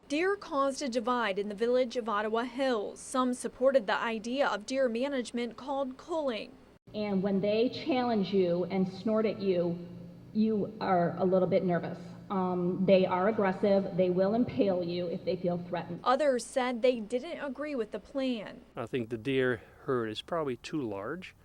Deer caused a divide in the village of Ottawa Hills. Some supported the idea of deer management called culling. And when they challenge you and snort at you, you are a little bit nervous. They are aggressive. They will impale you if they feel threatened. Others said they didn't agree with the plan. I think the deer herd is probably too large,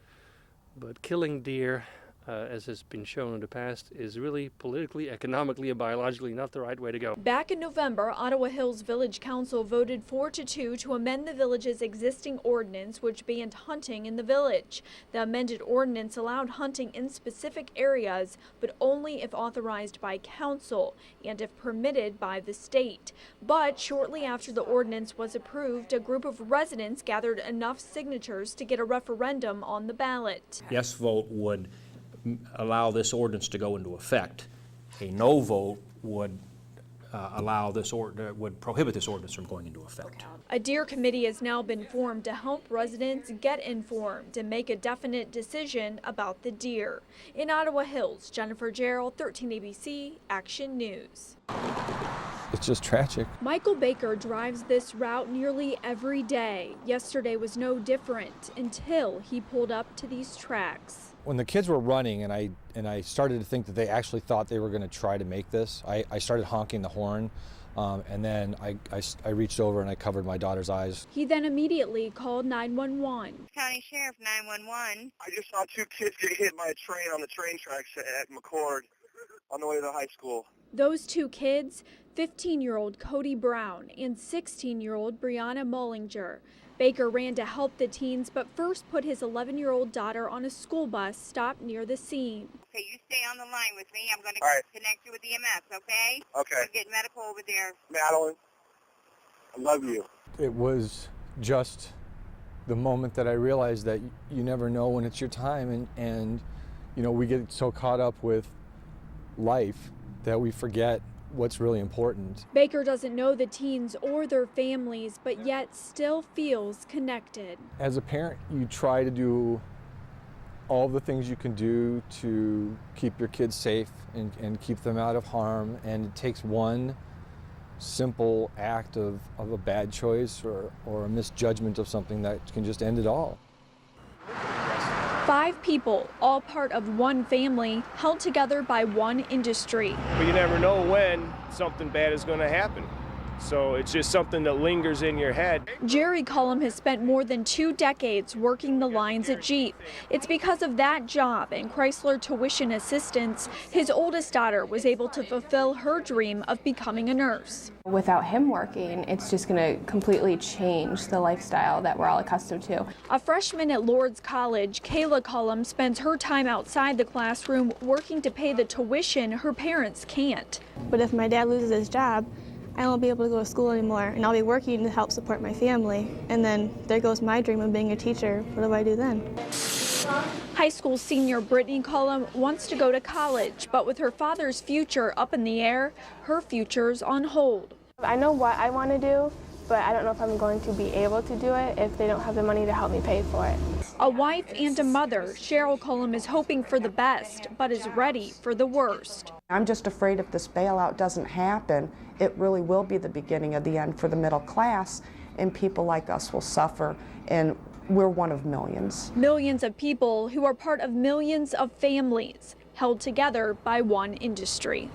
but killing deer, as has been shown in the past, is really politically, economically, and biologically not the right way to go. Back in November, Ottawa Hills Village Council voted 4-2 to amend the village's existing ordinance, which banned hunting in the village. The amended ordinance allowed hunting in specific areas, but only if authorized by council and if permitted by the state. But shortly after the ordinance was approved, a group of residents gathered enough signatures to get a referendum on the ballot. Yes vote would allow this ordinance to go into effect. A no vote would would prohibit this ordinance from going into effect. A deer committee has now been formed to help residents get informed and make a definite decision about the deer. In Ottawa Hills, Jennifer Gerald, 13 ABC, Action News. It's just tragic. Michael Baker drives this route nearly every day. Yesterday was no different until he pulled up to these tracks. When the kids were running and I started to think that they actually thought they were going to try to make this, I started honking the horn, and then I reached over and I covered my daughter's eyes. He then immediately called 911. County Sheriff 911. I just saw two kids get hit by a train on the train tracks at McCord on the way to the high school. Those two kids, 15-year-old Cody Brown and 16-year-old Brianna Mullinger. Baker ran to help the teens, but first put his 11-year-old daughter on a school bus stopped near the scene. Okay, you stay on the line with me. I'm going to connect you with EMS, okay? Okay. We'll get medical over there. Madeline, I love you. It was just the moment that I realized that you never know when it's your time, and you know, we get so caught up with life that we forget what's really important. Baker doesn't know the teens or their families, but yet still feels connected. As a parent, you try to do all the things you can do to keep your kids safe and keep them out of harm, and it takes one simple act of a bad choice or a misjudgment of something that can just end it all. 5 people, all part of one family, held together by one industry. But you never know when something bad is going to happen. So it's just something that lingers in your head. Jerry Cullum has spent more than 2 decades working the lines at Jeep. It's because of that job and Chrysler tuition assistance, his oldest daughter was able to fulfill her dream of becoming a nurse. Without him working, it's just going to completely change the lifestyle that we're all accustomed to. A freshman at Lourdes College, Kayla Cullum spends her time outside the classroom working to pay the tuition her parents can't. But if my dad loses his job, I won't be able to go to school anymore, and I'll be working to help support my family. And then there goes my dream of being a teacher. What do I do then? High school senior Brittany Cullum wants to go to college, but with her father's future up in the air, her future's on hold. I know what I want to do, but I don't know if I'm going to be able to do it if they don't have the money to help me pay for it. A wife and a mother, Cheryl Cullum is hoping for the best, but is ready for the worst. I'm just afraid if this bailout doesn't happen, it really will be the beginning of the end for the middle class, and people like us will suffer, and we're one of millions. Millions of people who are part of millions of families held together by one industry.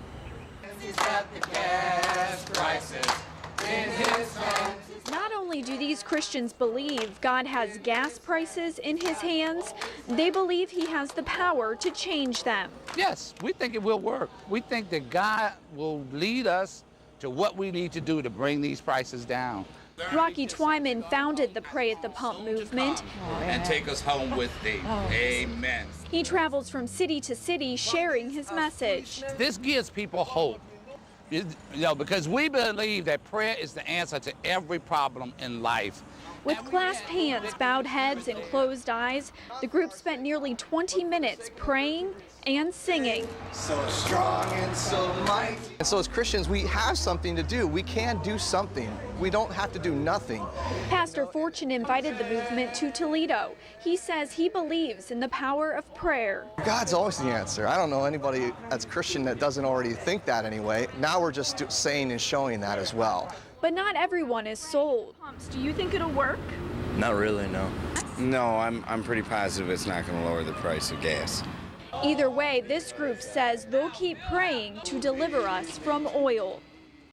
Not only do these Christians believe God has gas prices in his hands, they believe he has the power to change them. Yes, we think it will work. We think that God will lead us to what we need to do to bring these prices down. Rocky Twyman founded the Pray at the Pump movement. And take us home with thee. Amen. He travels from city to city sharing his message. This gives people hope. You know, because we believe that prayer is the answer to every problem in life. With clasped hands, bowed heads, and closed eyes, the group spent nearly 20 minutes praying and singing. So strong and so mighty. And so as Christians, we have something to do. We can do something. We don't have to do nothing. Pastor Fortune invited the movement to Toledo. He says he believes in the power of prayer. God's always the answer. I don't know anybody that's Christian that doesn't already think that anyway. Now we're just saying and showing that as well. But not everyone is sold. Do you think it'll work? Not really, no. No, I'm pretty positive it's not going to lower the price of gas. Either way, this group says they'll keep praying to deliver us from oil.